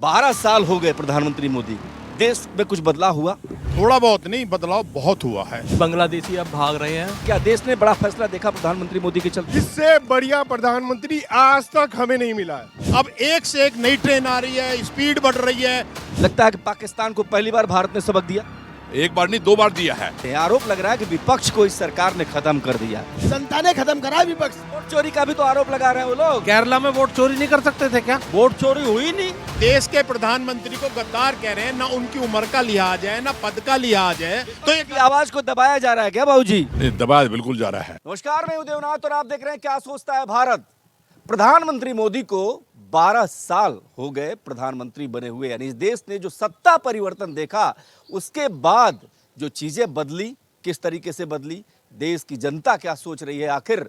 12 साल हो गए प्रधानमंत्री मोदी। देश में कुछ बदलाव हुआ? थोड़ा बहुत नहीं, बदलाव बहुत हुआ है। बांग्लादेशी अब भाग रहे हैं। क्या देश ने बड़ा फैसला देखा प्रधानमंत्री मोदी के चलते? इससे बढ़िया प्रधानमंत्री आज तक हमें नहीं मिला है। अब एक से एक नई ट्रेन आ रही है, स्पीड बढ़ रही है। लगता है कि पाकिस्तान को पहली बार भारत ने सबक दिया। एक बार नहीं 2 बार दिया है। आरोप लग रहा है कि विपक्ष को इस सरकार ने खत्म कर दिया। जनता ने खत्म करा विपक्ष। वोट चोरी का भी तो आरोप लगा रहे हैं वो लोग। केरला में वोट चोरी नहीं कर सकते थे क्या? वोट चोरी हुई नहीं। देश के प्रधानमंत्री को गद्दार कह रहे हैं, ना उनकी उम्र का लिहाज है, ना पद का लिहाज है। तो ये की आवाज को दबाया जा रहा है क्या बाबूजी? दबाया बिल्कुल जा रहा है। नमस्कार, मैं उदयनाथ और आप देख रहे हैं क्या सोचता है भारत। प्रधानमंत्री मोदी को 12 साल हो गए प्रधानमंत्री बने हुए, यानी इस देश ने जो सत्ता परिवर्तन देखा उसके बाद जो चीजें बदली, किस तरीके से बदली, देश की जनता क्या सोच रही है, आखिर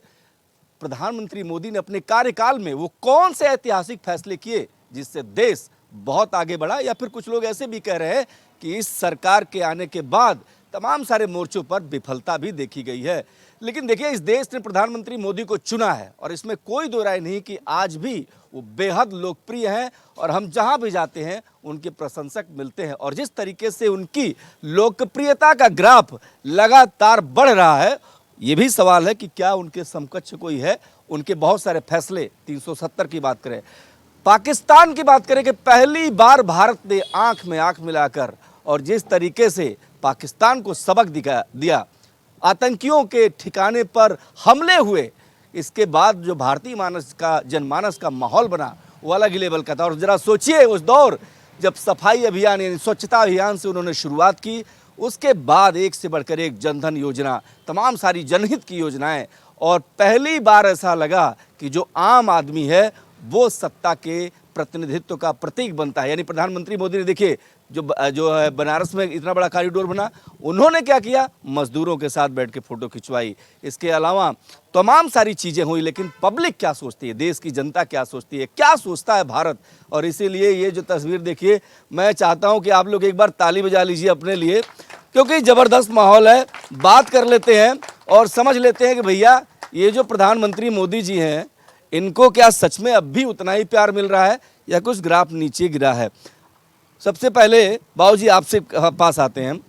प्रधानमंत्री मोदी ने अपने कार्यकाल में वो कौन से ऐतिहासिक फैसले किए जिससे देश बहुत आगे बढ़ा, या फिर कुछ लोग ऐसे भी कह रहे हैं कि इस सरकार के आने के बाद तमाम सारे मोर्चों पर विफलता भी देखी गई है। लेकिन देखिए, इस देश ने प्रधानमंत्री मोदी को चुना है और इसमें कोई दो राय नहीं कि आज भी वो बेहद लोकप्रिय हैं और हम जहां भी जाते हैं उनके प्रशंसक मिलते हैं। और जिस तरीके से उनकी लोकप्रियता का ग्राफ लगातार बढ़ रहा है, ये भी सवाल है कि क्या उनके समकक्ष कोई है। उनके बहुत सारे फैसले, 370 की बात करें, पाकिस्तान की बात करें कि पहली बार भारत ने आंख में आंख मिलाकर और जिस तरीके से पाकिस्तान को सबक दिया, आतंकियों के ठिकाने पर हमले हुए, इसके बाद जो भारतीय जनमानस का माहौल बना वो अलग ही लेवल का था। और जरा सोचिए, उस दौर जब सफाई अभियान यानी स्वच्छता अभियान से उन्होंने शुरुआत की, उसके बाद एक से बढ़कर एक जनधन योजना, तमाम सारी जनहित की योजनाएं, और पहली बार ऐसा लगा कि जो आम आदमी है वो सत्ता के प्रतिनिधित्व का प्रतीक बनता है। यानी प्रधानमंत्री मोदी ने देखिए जो है बनारस में इतना बड़ा कॉरिडोर बना, उन्होंने क्या किया, मजदूरों के साथ बैठ के फोटो खिंचवाई। इसके अलावा तमाम सारी चीज़ें हुई। लेकिन पब्लिक क्या सोचती है, देश की जनता क्या सोचती है, क्या सोचता है भारत? और इसीलिए ये जो तस्वीर देखिए, मैं चाहता हूँ कि आप लोग एक बार ताली बजा लीजिए अपने लिए, क्योंकि ज़बरदस्त माहौल है। बात कर लेते हैं और समझ लेते हैं कि भैया ये जो प्रधानमंत्री मोदी जी हैं, इनको क्या सच में अब भी उतना ही प्यार मिल रहा है या कुछ ग्राफ नीचे गिरा है? सबसे पहले बाबूजी आपसे पास आते हैं,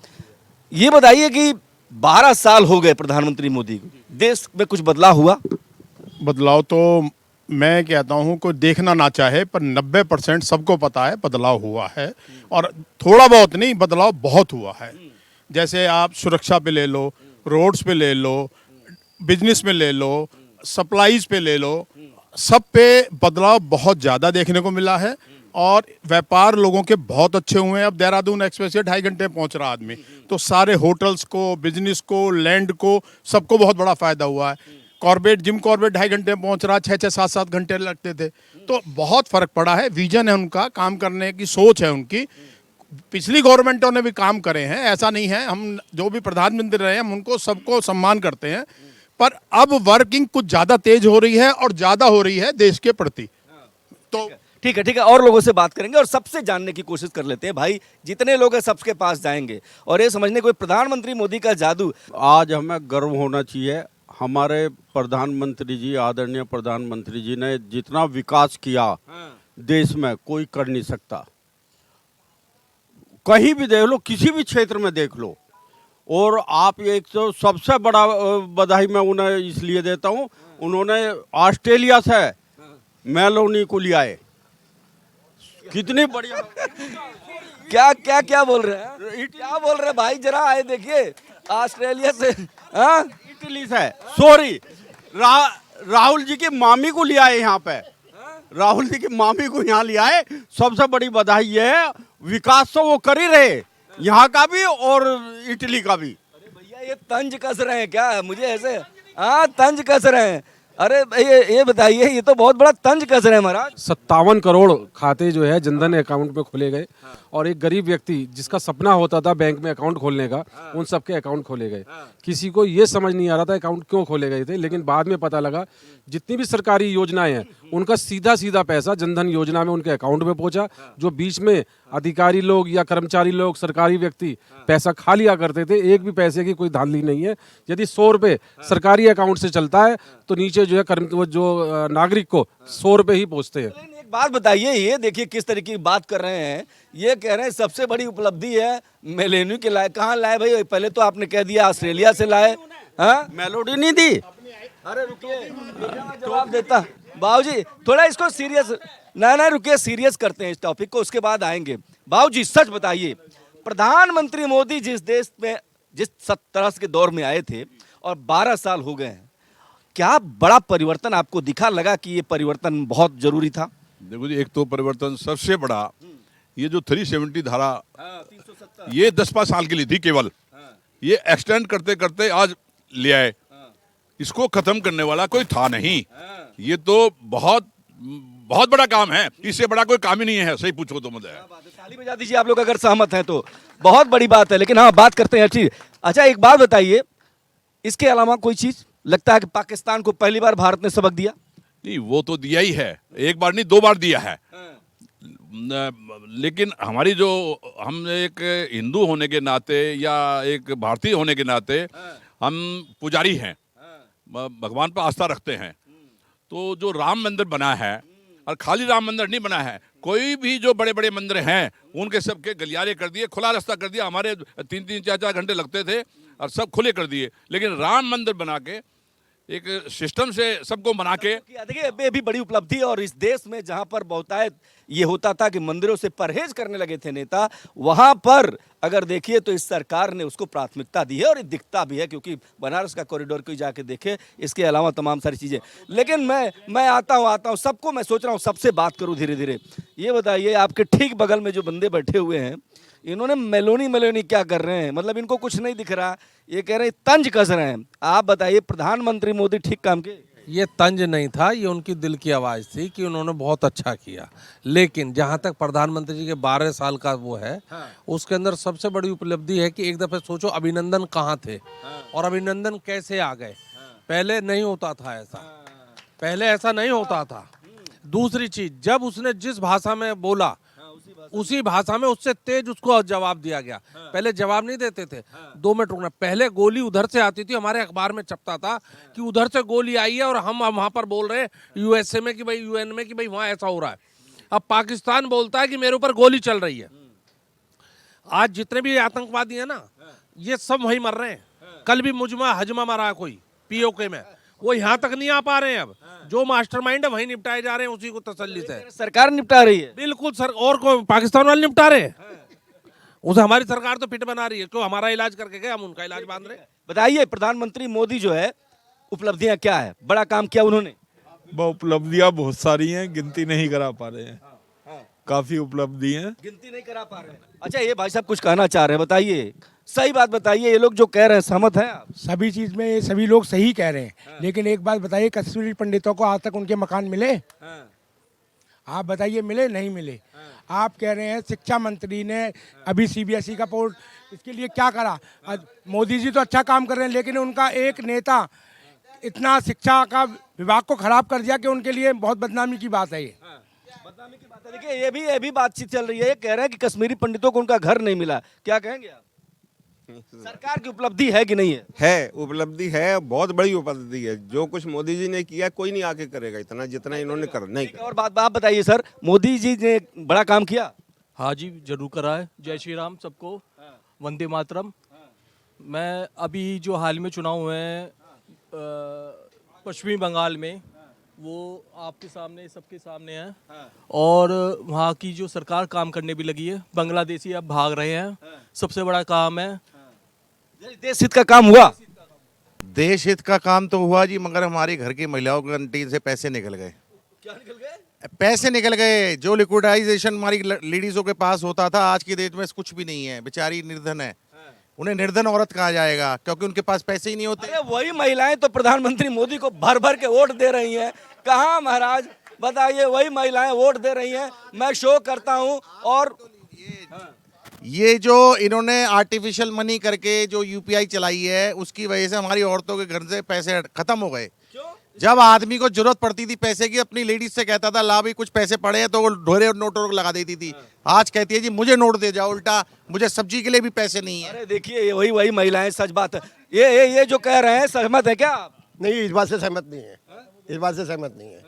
ये बताइए कि 12 साल हो गए प्रधानमंत्री मोदी को, देश में कुछ बदलाव हुआ? बदलाव तो मैं कहता हूँ कोई देखना ना चाहे, पर 90% सबको पता है बदलाव हुआ है। और थोड़ा बहुत नहीं, बदलाव बहुत हुआ है। जैसे आप सुरक्षा पे ले लो, रोड्स पे ले लो, बिजनेस में ले लो, सप्लाईज पे ले लो, सब पे बदलाव बहुत ज़्यादा देखने को मिला है। और व्यापार लोगों के बहुत अच्छे हुए हैं। अब देहरादून एक्सप्रेस से 2.5 घंटे में पहुंच रहा आदमी, तो सारे होटल्स को, बिजनेस को, लैंड को, सबको बहुत बड़ा फायदा हुआ है। कॉर्बेट, जिम कॉर्बेट 2.5 घंटे में पहुंच रहा, 6-6, 7-7 घंटे लगते थे। तो बहुत फर्क पड़ा है। विजन है उनका, काम करने की सोच है उनकी। पिछली गवर्नमेंटों ने भी काम करे हैं, ऐसा नहीं है। हम जो भी प्रधानमंत्री रहे हैं, हम उनको सबको सम्मान करते हैं, पर अब वर्किंग कुछ ज़्यादा तेज हो रही है और ज़्यादा हो रही है देश के प्रति। तो ठीक है, और लोगों से बात करेंगे और सबसे जानने की कोशिश कर लेते हैं। भाई, जितने लोग हैं सबके पास जाएंगे और ये समझने कोई प्रधानमंत्री मोदी का जादू। आज हमें गर्व होना चाहिए, हमारे प्रधानमंत्री जी, आदरणीय प्रधानमंत्री जी ने जितना विकास किया देश में कोई कर नहीं सकता। कहीं भी देख लो, किसी भी क्षेत्र में देख लो। और आप एक तो सबसे बड़ा बधाई मैं उन्हें इसलिए देता हूँ, उन्होंने ऑस्ट्रेलिया से मेलोनी को लिया है। कितनी बढ़िया। क्या बोल रहे हैं, क्या बोल रहे हैं भाई? जरा आए देखिए, ऑस्ट्रेलिया से, हाँ, इटली से, सॉरी, राहुल जी की मामी को लिया है यहाँ पे। राहुल जी की मामी को यहाँ लिया है। सबसे बड़ी बधाई ये है, विकास तो वो कर ही रहे, यहाँ का भी और इटली का भी। अरे भैया, ये तंज कस रहे हैं क्या? मुझे ऐसे, हाँ, तंज कस रहे हैं। अरे ये बताइए, ये तो बहुत बड़ा तंज कस रहे हैं महाराज। 57 करोड़ खाते जो है जनधन अकाउंट में खोले गए। और एक गरीब व्यक्ति जिसका सपना होता था बैंक में अकाउंट खोलने का, उन सबके अकाउंट खोले गए। किसी को ये समझ नहीं आ रहा था अकाउंट क्यों खोले गए थे, लेकिन बाद में पता लगा जितनी भी सरकारी योजनाएं हैं उनका सीधा पैसा जनधन योजना में उनके अकाउंट में पहुंचा। जो बीच में अधिकारी लोग या कर्मचारी लोग, सरकारी व्यक्ति पैसा खा लिया करते थे, एक भी पैसे की कोई धांधली नहीं है। यदि 100 रुपये सरकारी अकाउंट से चलता है तो नीचे जो है जो नागरिक को 100 रुपये ही पहुंचते हैं। एक एक बात बताइए, ये देखिए किस तरीके की बात कर रहे हैं। ये कह रहे हैं सबसे बड़ी उपलब्धि है मिलेनियम के लाए। कहाँ लाए भाई? पहले तो आपने कह दिया ऑस्ट्रेलिया से लाए। हाँ, मेलोडी नहीं दी। अरे रुकिए, मैं जवाब देता। बाबूजी थोड़ा इसको सीरियस, ना रुकिए, सीरियस करते हैं इस टॉपिक को, उसके बाद आएंगे। बाबूजी सच बताइए, प्रधानमंत्री मोदी जिस देश में जिस तरह के दौर में आए थे और 12 साल हो गए हैं, क्या बड़ा परिवर्तन आपको दिखा? लगा कि ये परिवर्तन बहुत जरूरी था? देखो जी, एक तो परिवर्तन सबसे बड़ा, ये जो 370 धारा, ये 10-5 साल के लिए थी केवल, ये एक्सटेंड करते करते आज ले आए। इसको खत्म करने वाला कोई था नहीं। ये तो बहुत बहुत बड़ा काम है, इससे बड़ा कोई काम ही नहीं है, सही पूछो तो मुझे। ताली बजा दीजिए आप लोग अगर सहमत हैं तो, बहुत बड़ी बात है। लेकिन हाँ, बात करते हैं अच्छी। अच्छा एक बात बताइए, इसके अलावा कोई चीज लगता है कि पाकिस्तान को पहली बार भारत ने सबक दिया? नहीं, वो तो दिया ही है, एक बार नहीं 2 बार दिया है। लेकिन हमारी जो, हम एक हिंदू होने के नाते या एक भारतीय होने के नाते हम पुजारी हैं, भगवान पर आस्था रखते हैं। तो जो राम मंदिर बना है, और खाली राम मंदिर नहीं बना है, कोई भी जो बड़े बड़े मंदिर हैं उनके सबके गलियारे कर दिए, खुला रास्ता कर दिया। हमारे 3-3, 4-4 घंटे लगते थे और सब खुले कर दिए। लेकिन राम मंदिर बना के एक सिस्टम से सबको बना के, देखिए ये भी बड़ी उपलब्धि है। और इस देश में जहां पर बहुतायत ये होता था कि मंदिरों से परहेज करने लगे थे नेता, वहां पर अगर देखिए तो इस सरकार ने उसको प्राथमिकता दी है। और ये दिखता भी है, क्योंकि बनारस का कॉरिडोर कोई जाके देखे, इसके अलावा तमाम सारी चीजें। लेकिन मैं आता हूँ सबको, मैं सोच रहा हूँ सबसे बात करूँ धीरे धीरे। ये बताइए, आपके ठीक बगल में जो बंदे बैठे हुए हैं, इन्होंने मेलोनी क्या कर रहे हैं? मतलब इनको कुछ नहीं दिख रहा, ये कह रहे हैं तंज कस रहे हैं। आप बताइए, प्रधानमंत्री मोदी ठीक काम के? ये तंज नहीं था, ये उनकी दिल की आवाज़ थी कि उन्होंने बहुत अच्छा किया। लेकिन जहाँ तक प्रधानमंत्री जी के 12 साल का वो है, उसके अंदर सबसे बड़ी उपलब्धि है कि एक दफ़े सोचो अभिनंदन कहाँ थे और अभिनंदन कैसे आ गए। पहले नहीं होता था ऐसा, पहले ऐसा नहीं होता था। दूसरी चीज़, जब उसने जिस भाषा में बोला उसी भाषा में उससे तेज उसको जवाब दिया गया। पहले जवाब नहीं देते थे। 2 मिनट रुकना, पहले गोली उधर से आती थी, हमारे अखबार में छपता था कि उधर से गोली आई है और हम वहां पर बोल रहे हैं यूएसए में कि भाई, यूएन में कि भाई वहां ऐसा हो रहा है। अब पाकिस्तान बोलता है कि मेरे ऊपर गोली चल रही है। आज जितने भी आतंकवादी है ना, ये सब वहीं मर रहे हैं। कल भी मुजमा हजमा मरा कोई पीओके में, वो यहाँ तक नहीं आ पा रहे हैं। अब जो मास्टरमाइंड है वहीं निपटाए जा रहे हैं, उसी को तसल्ली से। सरकार निपटा रही है? बिल्कुल सर, और को पाकिस्तान वाले निपटा रहे हैं। उसे हमारी सरकार तो फिट बना रही है, क्यों? हमारा इलाज करके गए, हम उनका इलाज बांध रहे हैं। बताइए, प्रधानमंत्री मोदी जो है, उपलब्धियां क्या है? बड़ा काम किया उन्होंने? वो उपलब्धियां बहुत सारी हैं, गिनती नहीं करा पा रहे हैं। काफी उपलब्धि हैं, गिनती नहीं करा पा रहे हैं। अच्छा ये भाई साहब कुछ कहना चाह रहे हैं, बताइए, सही बात बताइए। ये लोग जो कह रहे हैं, सहमत हैं आप? सभी चीज में ये सभी लोग सही कह रहे हैं। लेकिन एक बात बताइए, कश्मीरी पंडितों को आज तक उनके मकान मिले? आप बताइए, मिले? नहीं मिले। आप कह रहे हैं शिक्षा मंत्री ने अभी सीबीएसई का बोर्ड, इसके लिए क्या करा? मोदी जी तो अच्छा काम कर रहे हैं, लेकिन उनका एक नेता इतना शिक्षा का विभाग को खराब कर दिया कि उनके लिए बहुत बदनामी की बात है ये। बदनामी की बात है। देखिए ये भी बातचीत चल रही है, कह रहे हैं कि कश्मीरी पंडितों को उनका घर नहीं मिला। क्या कहेंगे आप? सरकार की उपलब्धि है कि नहीं है? है, उपलब्धि है, बहुत बड़ी उपलब्धि है। जो कुछ मोदी जी ने किया कोई नहीं आके करेगा इतना, जितना इन्होंने कर नहीं और बात आप बताइए सर, मोदी जी ने बड़ा काम किया? हाँ जी, जरूर करा है। जय श्री राम सबको, वंदे मातरम। मैं अभी जो हाल में चुनाव हुए हैं पश्चिमी बंगाल में, वो आपके सामने, सबके सामने है। और वहाँ की जो सरकार काम करने भी लगी है। बांग्लादेशी अब भाग रहे हैं, सबसे बड़ा काम है। देश हित का काम हुआ? देश हित का काम तो हुआ जी, मगर हमारे घर की महिलाओं की कैंटीन से पैसे निकल गए। क्या निकल गए? पैसे निकल गए। जो लिक्विडाइजेशन हमारी लेडीजों के पास होता था, आज की डेट में कुछ भी नहीं है। बेचारी निर्धन है, उन्हें निर्धन औरत कहा जाएगा, क्योंकि उनके पास पैसे ही नहीं होते। अरे वही महिलाएं तो प्रधानमंत्री मोदी को भर भर के वोट दे रही हैं। कहाँ महाराज, बताइए, वही महिलाएं वोट दे रही हैं। मैं शो करता हूं। और ये जो इन्होंने आर्टिफिशियल मनी करके जो यूपीआई चलाई है, उसकी वजह से हमारी औरतों के घर से पैसे खत्म हो गए। जब आदमी को जरूरत पड़ती थी पैसे की, अपनी लेडीज से कहता था ला भाई कुछ पैसे पड़े हैं, तो वो ढोरे नोटों को लगा देती थी। आज कहती है जी मुझे नोट दे जाओ, उल्टा मुझे सब्जी के लिए भी पैसे नहीं है। अरे देखिए, वही महिलाएं, सच बात है। ये जो कह रहे हैं, सहमत है क्या आप? नहीं, इस बात से सहमत नहीं है। इस बात से सहमत नहीं है।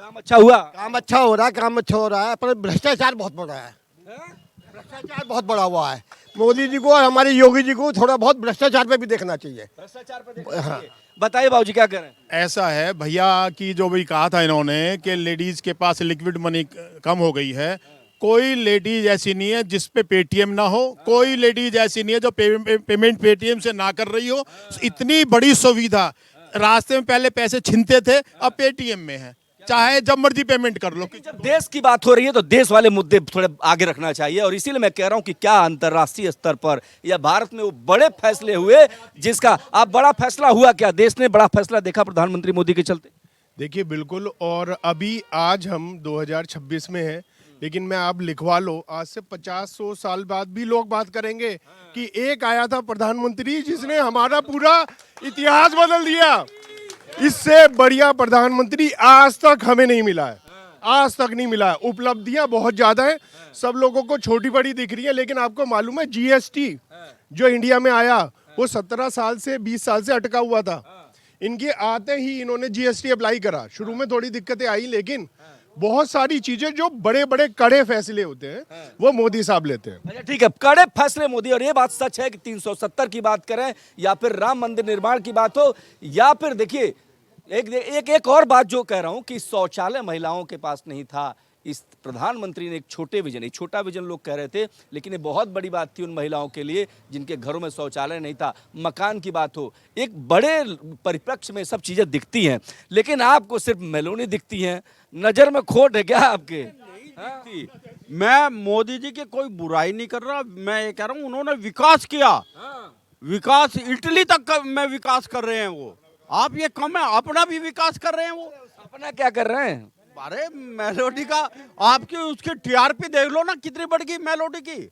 काम अच्छा हुआ? काम अच्छा हो रहा है, काम अच्छा हो रहा है, पर भ्रष्टाचार बहुत बड़ा है। भ्रष्टाचार बहुत बड़ा हुआ है। मोदी जी को और हमारे योगी जी को थोड़ा बहुत भ्रष्टाचार पे भी देखना चाहिए। भ्रष्टाचार पे देखना चाहिए। बताइए बाबूजी क्या करें? ऐसा है भैया की जो भी कहा था इन्होंने कि लेडीज के पास लिक्विड मनी कम हो गई है। कोई लेडीज ऐसी नहीं है जिस पे पेटीएम ना हो, कोई लेडीज ऐसी नहीं है जो पेमेंट पेटीएम से ना कर रही हो। इतनी बड़ी सुविधा, रास्ते में पहले पैसे छीनते थे, अब पेटीएम में है, चाहे जब मर्जी पेमेंट कर लो। जब देश की बात हो रही है तो देश वाले मुद्दे थोड़े आगे रखना चाहिए, और इसीलिए मैं कह रहा हूं कि क्या अंतर्राष्ट्रीय स्तर पर या भारत में वो बड़े फैसले हुए जिसका आप बड़ा फैसला हुआ, क्या देश ने बड़ा फैसला देखा प्रधानमंत्री मोदी के चलते? देखिए बिल्कुल, और अभी आज हम 2026 में हैं, लेकिन मैं आप लिखवा लो, आज से 50-100 साल बाद भी लोग बात करेंगे कि एक आया था प्रधानमंत्री जिसने हमारा पूरा इतिहास बदल दिया। इससे बढ़िया प्रधानमंत्री आज तक हमें नहीं मिला है, आज तक नहीं मिला है। उपलब्धियां बहुत ज्यादा हैं, सब लोगों को छोटी बड़ी दिख रही है, लेकिन आपको मालूम है जीएसटी जो इंडिया में आया वो 17 साल से 20 साल से अटका हुआ था। इनके आते ही इन्होंने जीएसटी अप्लाई करा। शुरू में थोड़ी दिक्कतें आई, लेकिन बहुत सारी चीजें जो बड़े बड़े कड़े फैसले होते हैं वो मोदी साहब लेते हैं। अच्छा ठीक है, कड़े फैसले मोदी, और ये बात सच है कि 370 की बात करें या फिर राम मंदिर निर्माण की बात हो, या फिर देखिए एक और बात जो कह रहा हूं कि शौचालय महिलाओं के पास नहीं था। इस प्रधानमंत्री ने एक छोटा विजन लोग कह रहे थे, लेकिन ये बहुत बड़ी बात थी उन महिलाओं के लिए जिनके घरों में शौचालय नहीं था। मकान की बात हो, एक बड़े परिप्रेक्ष्य में सब चीजें दिखती हैं, लेकिन आपको सिर्फ मेलोनी दिखती हैं। नजर में खोट है क्या आपके? मैं मोदी जी की कोई बुराई नहीं कर रहा, मैं ये कह रहा हूँ उन्होंने विकास किया। विकास इटली तक में विकास कर रहे हैं वो। आप ये कम है, अपना भी विकास कर रहे हैं वो। अपना क्या कर रहे हैं? अरे मेलोडी का आपकी उसकी टीआरपी देख लो ना, कितनी बढ़ गई मेलोडी की।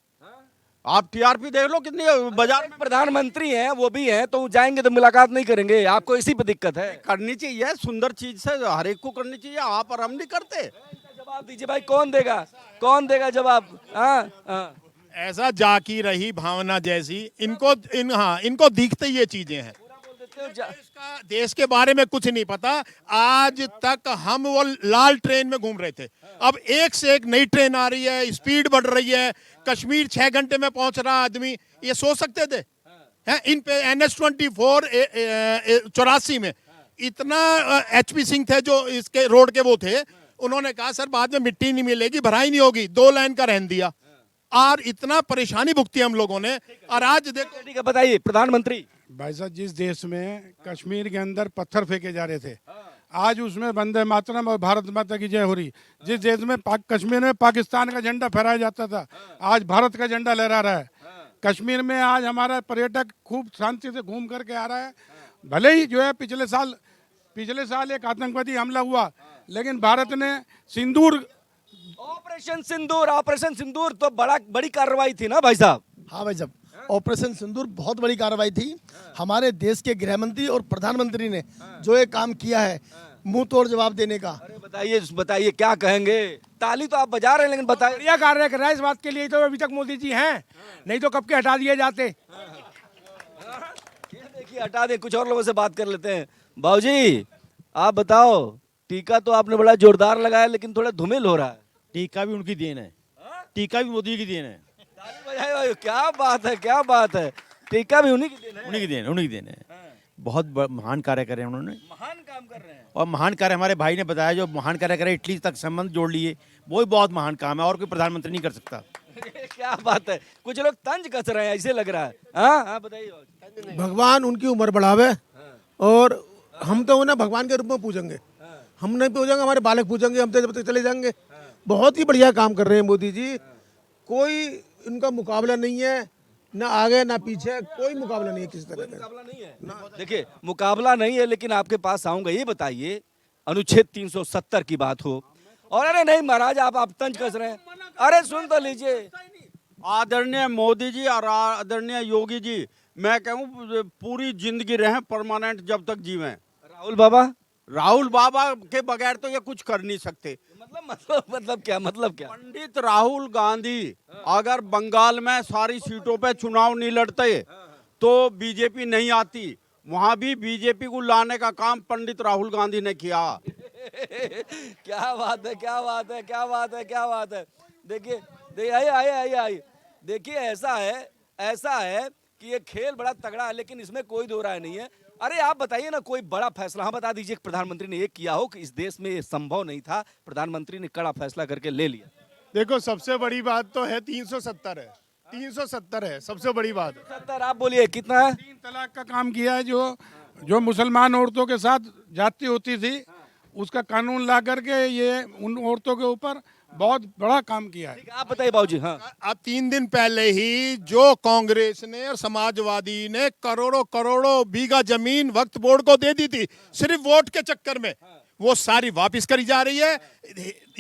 आप टीआरपी देख लो कितनी बाजार में। प्रधानमंत्री हैं, वो भी हैं, तो जाएंगे तो मुलाकात नहीं करेंगे? आपको इसी पे दिक्कत है? करनी चाहिए, सुंदर चीज से हर एक को करनी चाहिए। आप और हम नहीं करते। जवाब दीजिए भाई, कौन देगा जवाब? ऐसा जाकी रही भावना जैसी इनको दिखते ये चीजें हैं। देश के बारे में कुछ नहीं पता। आज तक हम वो लाल ट्रेन में घूम रहे थे, अब एक से एक नई ट्रेन आ रही है, स्पीड बढ़ रही है। कश्मीर 6 घंटे में पहुंच रहा आदमी, ये सोच सकते थे? हैं इन पे NH24 84 में इतना HP सिंह थे जो इसके रोड के वो थे, उन्होंने कहा सर बाद में मिट्टी नहीं मिलेगी, भराई नहीं होगी, 2 लाइन का रहने दिया, और इतना परेशानी भुगती हम लोगों ने। और आज देखो, ठीक है बताइए प्रधानमंत्री। भाई साहब, जिस देश में कश्मीर के अंदर पत्थर फेंके जा रहे थे, आज उसमें वंदे मातरम और भारत माता की जय हो रही। जिस देश में कश्मीर में पाकिस्तान का झंडा फहराया जाता था, आज भारत का झंडा लहरा रहा है। कश्मीर में आज हमारा पर्यटक खूब शांति से घूम करके आ रहा है। भले ही जो है पिछले साल एक आतंकवादी हमला हुआ, लेकिन भारत ने ऑपरेशन सिंदूर तो बड़ी कार्रवाई थी ना भाई साहब? हाँ भाई साहब, ऑपरेशन सिंदूर बहुत बड़ी कार्रवाई थी। हमारे देश के गृह मंत्री और प्रधानमंत्री ने जो ये काम किया है, मुंह तोड़ जवाब देने का। अरे बताइए क्या कहेंगे? ताली तो आप बजा रहे हैं, लेकिन बताइए। बढ़िया कार्य कर रहा है, इस बात के लिए तो अभी तक मोदी जी हैं, नहीं तो कब के हटा दिए जाते। देखिए हटा दे, कुछ और लोगों से बात कर लेते हैं। बाबूजी आप बताओ, टीका तो आपने बड़ा जोरदार लगाया, लेकिन थोड़ा धूमिल हो रहा है। टीका भी उनकी देन है, टीका भी मोदी की देन है। क्या बात है, टीका भी उन्हीं उन्हीं की देन है। बहुत महान कार्य करे उन्होंने, महान काम कर रहे हैं। और महान कार्य हमारे भाई ने बताया, जो महान कार्य करे, इटली तक संबंध जोड़ लिए, वो ही बहुत महान काम है, और कोई प्रधानमंत्री नहीं कर सकता। क्या बात है, कुछ लोग तंज कस रहे हैं ऐसे लग रहा है। हाँ बताइए। भगवान उनकी उम्र बढ़ावे, और हम तो उन्हें भगवान के रूप में पूजेंगे। हम नहीं पूजेंगे, हमारे बालक पूजेंगे, हम तो जब तक चले जाएंगे। बहुत ही बढ़िया काम कर रहे हैं मोदी जी, कोई इनका मुकाबला नहीं है, ना आगे ना पीछे, कोई मुकाबला नहीं है किसी तरह का। मुकाबला नहीं है। देखिए मुकाबला नहीं है, लेकिन आपके पास आऊंगा। ये बताइए, अनुच्छेद 370 की बात हो, और अरे नहीं महाराज आप तंज कस रहे हैं, अरे सुन तो लीजिए। आदरणीय मोदी जी और आदरणीय योगी जी, मैं कहूँ पूरी जिंदगी रहे परमानेंट, जब तक जीवें। राहुल बाबा के बगैर तो ये कुछ कर नहीं सकते। मतलब क्या? पंडित राहुल गांधी अगर बंगाल में सारी सीटों पे चुनाव नहीं लड़ते तो बीजेपी नहीं आती। वहां भी बीजेपी को लाने का काम पंडित राहुल गांधी ने किया। क्या बात है, क्या बात है, क्या बात है, क्या बात है। देखिए देखिए, आइए आइए आइए आइए। देखिए ऐसा है कि ये खेल बड़ा तगड़ा है, लेकिन इसमें कोई दो राय नहीं है। अरे आप बताइए ना, कोई बड़ा फैसला, हाँ बता दीजिए, प्रधानमंत्री ने ये किया हो कि इस देश में ये संभव नहीं था, प्रधानमंत्री ने कड़ा फैसला करके ले लिया। देखो सबसे बड़ी बात तो है 370 है, 370 है सबसे बड़ी बात। 70, आप बोलिए कितना है? 3 तलाक का काम किया है, जो मुसलमान औरतों के साथ जाती होती थी, उसका कानून ला करके ये उन औरतों के ऊपर बहुत बड़ा काम किया है। आप बताइए बाबूजी। हाँ, अब 3 दिन पहले ही जो कांग्रेस ने और समाजवादी ने करोड़ों करोड़ों बीघा जमीन वक्फ बोर्ड को दे दी थी सिर्फ वोट के चक्कर में, वो सारी वापस करी जा रही है।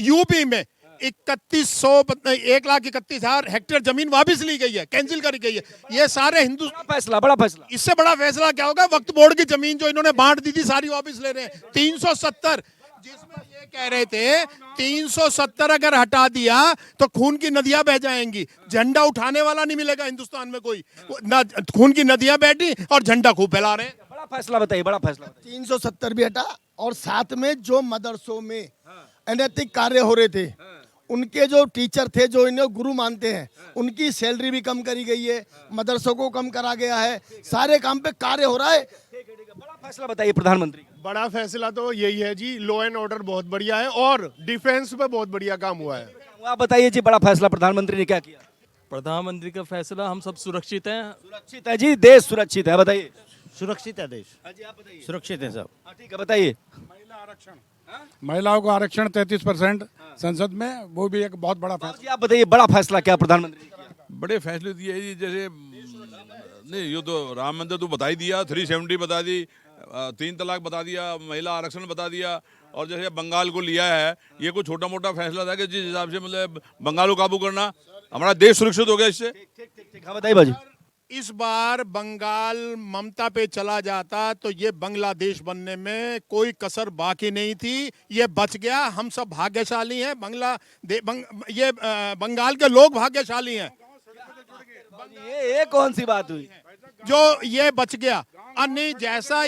यूपी में 1,31,000 हेक्टेयर जमीन वापस ली गई है, कैंसिल करी गई है। ये सारे बड़ा फैसला। इससे बड़ा फैसला क्या होगा? वक्फ बोर्ड की जमीन जो इन्होंने बांट दी थी सारी वापस ले रहे हैं। 370, जिसमें ये कह रहे थे 370 अगर हटा दिया तो खून की नदियां बह जाएंगी, झंडा उठाने वाला नहीं मिलेगा हिंदुस्तान में कोई, ना खून की नदियां बैठी और झंडा खूब फैला रहे हैं। बड़ा फैसला बताइए, बड़ा फैसला। 370 भी हटा, और साथ में जो मदरसों में अनैतिक कार्य हो रहे थे, उनके जो टीचर थे, जो इन्हें गुरु मानते हैं, उनकी सैलरी भी कम करी गई है, मदरसों को कम करा गया है, सारे काम पे कार्य हो रहा है। बड़ा फैसला बताइए प्रधानमंत्री। बड़ा फैसला तो यही है जी, लॉ एंड ऑर्डर बहुत बढ़िया है और डिफेंस पे बहुत बढ़िया काम हुआ है। आप बताइए जी, बड़ा फैसला प्रधानमंत्री ने क्या किया? प्रधानमंत्री का फैसला, हम सब सुरक्षित हैं। सुरक्षित है जी, देश सुरक्षित है। बताइए। सुरक्षित है देश, जी आप बताइए। सुरक्षित है सब। ठीक है, बताइए। महिलाओं को आरक्षण 33% संसद में, वो भी एक बहुत बड़ा फैसला। जी आप बताइए, बड़ा फैसला क्या प्रधानमंत्री ने किया? बड़े फैसले दिए जी, जैसे नहीं, ये तो राम मंदिर तो बता ही दिया, 370 बता दी, 3 तलाक बता दिया, महिला आरक्षण बता दिया, और जैसे बंगाल को लिया है, ये कोई छोटा मोटा फैसला था कि जिस हिसाब से मतलब बंगाल को काबू करना, हमारा देश सुरक्षित हो गया इससे। ठीक, हाँ बताइए बाजी। इस बार बंगाल ममता पे चला जाता तो ये बांग्लादेश बनने में कोई कसर बाकी नहीं थी, ये बच गया। हम सब भाग्यशाली हैं, बंगाल के लोग भाग्यशाली हैं। ये कौन सी बात हुई जो ये बच गया। अन्य जैसा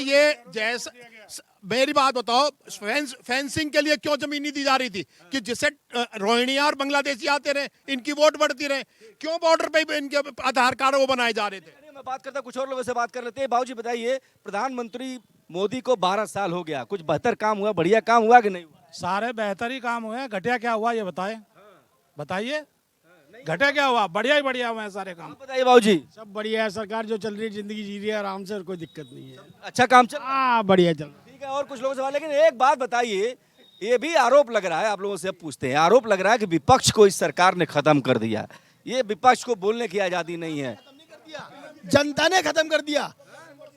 मेरी बात बताओ, फेंसिंग के लिए क्यों जमीन नहीं दी जा रही थी कि जिससे रोहिंग्या और बांग्लादेशी आते रहे, इनकी वोट बढ़ती रहे? क्यों बॉर्डर पे इनके आधार कार्ड वो बनाए जा रहे थे? मैं बात करता, कुछ और लोगों से बात कर लेते हैं। बाबूजी बताइए, प्रधानमंत्री मोदी को 12 साल हो गया, कुछ बेहतर काम हुआ, बढ़िया काम हुआ कि नहीं हुआ? सारे बेहतर ही काम हुए हैं, घटिया क्या हुआ ये बताइए, घटिया क्या हुआ? बढ़िया ही बढ़िया हुए हैं सारे काम। बताइए बाबूजी। सब बढ़िया है, सरकार जो चल रही है, जिंदगी जी रही है आराम से और कोई दिक्कत नहीं है। अच्छा काम चल। हाँ बढ़िया चल। ठीक है, और कुछ लोगों से बात, लेकिन एक बात बताइए, ये भी आरोप लग रहा है, आप लोगों से पूछते हैं, आरोप लग रहा है कि विपक्ष को इस सरकार ने खत्म कर दिया। ये विपक्ष को बोलने की आजादी नहीं है। जनता ने खत्म कर दिया,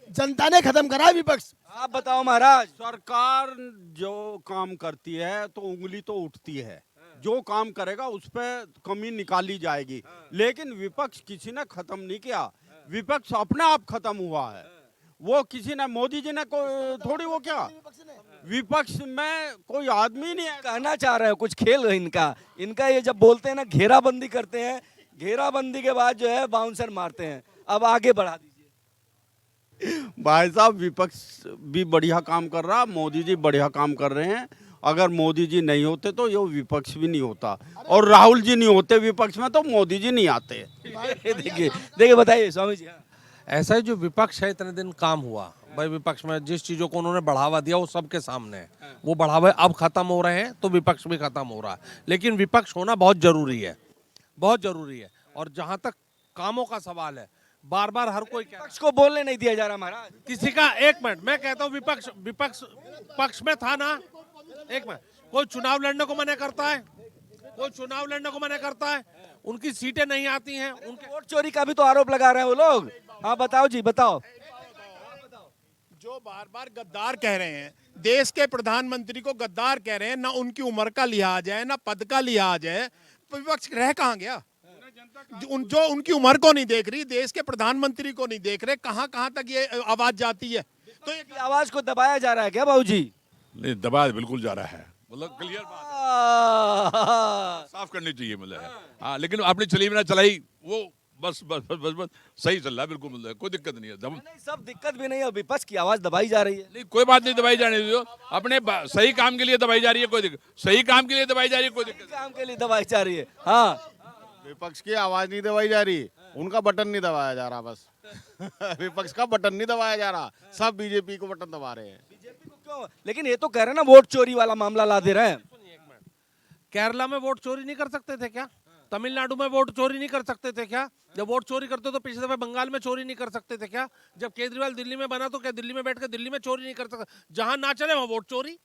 जनता ने खत्म करा विपक्ष। आप बताओ महाराज। सरकार जो काम करती है तो उंगली तो उठती है, जो काम करेगा उस पर कमी निकाली जाएगी, लेकिन विपक्ष किसी ने खत्म नहीं किया, विपक्ष अपने आप खत्म हुआ है। वो किसी ने, मोदी जी ने थोड़ी, वो क्या विपक्ष में कोई आदमी नहीं है। कहना चाह रहे हो कुछ खेल है इनका ये जब बोलते हैं ना, घेराबंदी करते हैं, घेराबंदी के बाद जो है बाउंसर मारते हैं। अब आगे बढ़ा दीजिए। भाई साहब, विपक्ष भी बढ़िया काम कर रहा, मोदी जी बढ़िया काम कर रहे हैं। अगर मोदी जी नहीं होते तो ये विपक्ष भी नहीं होता, और राहुल जी नहीं होते विपक्ष में तो मोदी जी नहीं आते। देखिए बताइए स्वामी जी। ऐसा ही जो विपक्ष है, इतने दिन काम हुआ भाई, विपक्ष में जिस चीजों को उन्होंने बढ़ावा दिया वो सबके सामने है, वो बढ़ावे अब खत्म हो रहे हैं, तो विपक्ष भी खत्म हो रहा है। लेकिन विपक्ष होना बहुत जरूरी है, बहुत जरूरी है। और जहां तक कामों का सवाल है, बार बार हर कोई विपक्ष को बोलने नहीं दिया जा रहा महाराज। किसी का, एक मिनट मैं कहता हूँ, विपक्ष पक्ष में था ना, एक मिनट, कोई चुनाव लड़ने को मना करता है, कोई चुनाव लड़ने को मना करता है, उनकी सीटें नहीं आती हैं, उनके वोट चोरी का भी तो आरोप लगा रहे हैं वो लोग। हाँ बताओ जी, बताओ। जो बार बार गद्दार कह रहे हैं, देश के प्रधानमंत्री को गद्दार कह रहे हैं, ना उनकी उम्र का लिहाज है, ना पद का लिहाज है, तो विपक्ष रह कहाँ गया? जो उनकी उम्र को नहीं देख रही, देश के प्रधानमंत्री को नहीं देख रहे, कहाँ कहाँ तक ये आवाज जाती है? तो ये आवाज को दबाया जा रहा है क्या बाबूजी? नहीं, दबाया बिल्कुल जा रहा है, मतलब क्लियर बात है, साफ करनी चाहिए मतलब है। हाँ, लेकिन आपने चली बिना चलाई, वो बस बस बस बस बस सही चल रहा है, बिल्कुल कोई दिक्कत नहीं है। नहीं, सब दिक्कत भी नहीं है, विपक्ष की आवाज दबाई जा रही है। नहीं, कोई बात नहीं, दबाई जाने दो, अपने सही काम के लिए दबाई जा रही है, कोई दिक्कत, सही काम के लिए दबाई जा रही है, कोई दिक्कत काम के लिए दबाई जा रही है। हाँ, विपक्ष की आवाज नहीं दबाई जा रही, उनका बटन नहीं दबाया जा रहा बस। विपक्ष का बटन नहीं दबाया जा रहा, सब बीजेपी को बटन दबा रहे हैं। बीजेपी को क्यों? लेकिन ये तो कह रहे हैं ना, वोट चोरी वाला मामला ला दे रहे हैं। केरला में वोट चोरी नहीं कर सकते थे क्या? तमिलनाडु में वोट चोरी नहीं कर सकते थे क्या? जब वोट चोरी करते तो पिछले दफे बंगाल में चोरी नहीं कर सकते थे क्या? जब केजरीवाल दिल्ली में बना तो क्या दिल्ली में बैठ कर दिल्ली में चोरी नहीं कर सकता? जहां ना चले वहां वोट चोरी,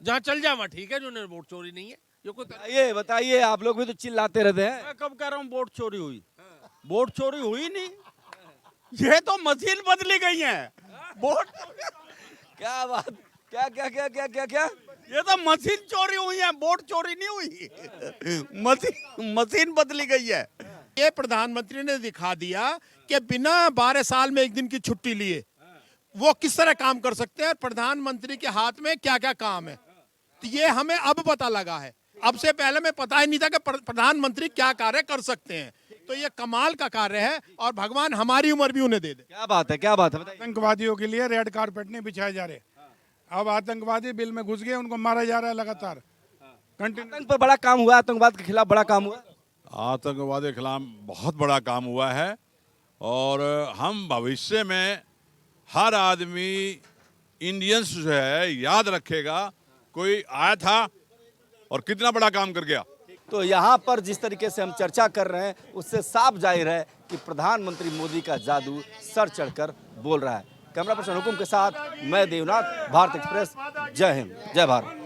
जहां चल जाए वहां ठीक है, जो वोट चोरी नहीं है। ये कोई ये बताइए, आप लोग भी तो चिल्लाते रहते हैं। मैं कब कह रहा हूँ वोट चोरी हुई? वोट चोरी हुई नहीं, ये तो मशीन बदली गई है। वोट क्या बात, क्या क्या क्या क्या क्या क्या ये तो मशीन चोरी हुई है, वोट चोरी नहीं हुई। मशीन बदली गई है। ये प्रधानमंत्री ने दिखा दिया कि बिना 12 साल में एक दिन की छुट्टी लिए वो किस तरह काम कर सकते हैं। प्रधानमंत्री के हाथ में क्या क्या काम है, तो ये हमें अब पता लगा है। अब से पहले में पता ही नहीं था कि प्रधानमंत्री क्या कार्य कर सकते हैं। तो ये कमाल का कार्य है और भगवान हमारी उम्र भी उन्हें दे दे। क्या बात है, क्या बात है, बताइए। आतंकवादियों के लिए रेड कारपेट नहीं बिछाए जा रहे। अब आतंकवादी बिल में घुस गए, उनको मारा जा रहा है लगातार। आतंक पर बड़ा काम हुआ, आतंकवाद के खिलाफ बड़ा काम हुआ। आतंकवाद के खिलाफ बहुत बड़ा काम हुआ है और हम भविष्य में हर आदमी इंडियंस जो है याद रखेगा कोई आया था और कितना बड़ा काम कर गया। तो यहाँ पर जिस तरीके से हम चर्चा कर रहे हैं उससे साफ जाहिर है कि प्रधानमंत्री मोदी का जादू सर चढ़कर बोल रहा है। कैमरा पर्सन हुकुम के साथ मैं देवनाथ, भारत एक्सप्रेस। जय हिंद, जय भारत।